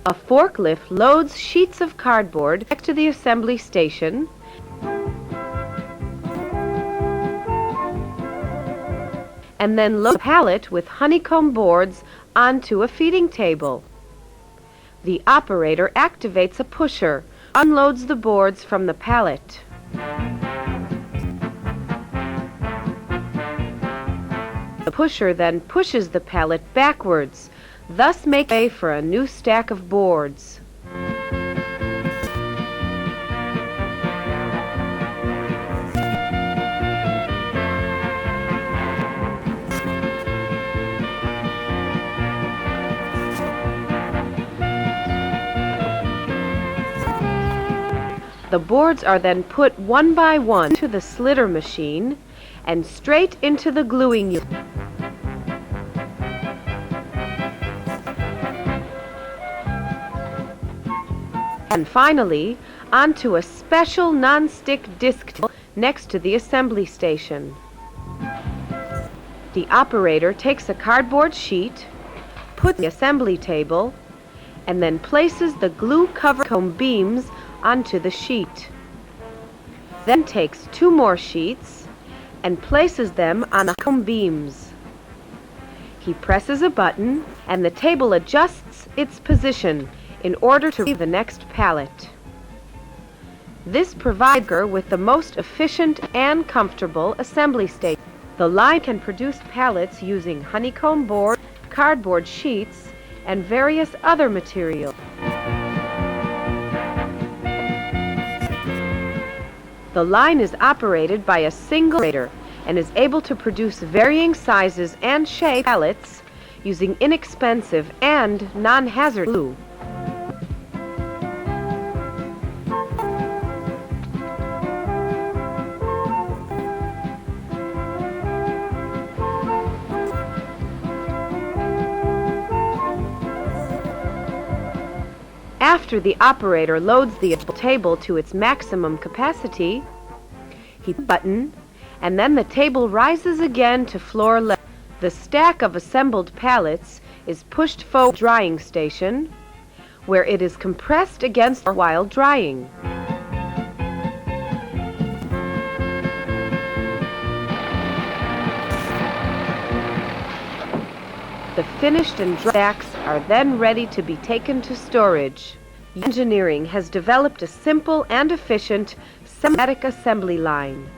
A forklift loads sheets of cardboard next to the assembly station and then loads a pallet with honeycomb boards onto a feeding table. The operator activates a pusher, unloads the boards from the pallet. The pusher then pushes the pallet backwards, thus making way for a new stack of boards. The boards are then put one by one to the slitter machine and straight into the gluing unit. And finally, onto a special non-stick disc table next to the assembly station. The operator takes a cardboard sheet, puts the assembly table, and then places the glue-covered honeycomb beams onto the sheet. Then takes 2 more sheets and places them on the honeycomb beams. He presses a button and the table adjusts its position in order to receive the next pallet. This provides her with the most efficient and comfortable assembly station. The line can produce pallets using honeycomb board, cardboard sheets, and various other materials. The line is operated by a single operator and is able to produce varying sizes and shapes of pallets using inexpensive and non-hazardous glue. After the operator loads the table to its maximum capacity, he presses a button, and then the table rises again to floor level. The stack of assembled pallets is pushed forward to the drying station, where it is compressed against the while drying. The finished and dry stacks are then ready to be taken to storage. Engineering has developed a simple and efficient semi-automatic assembly line.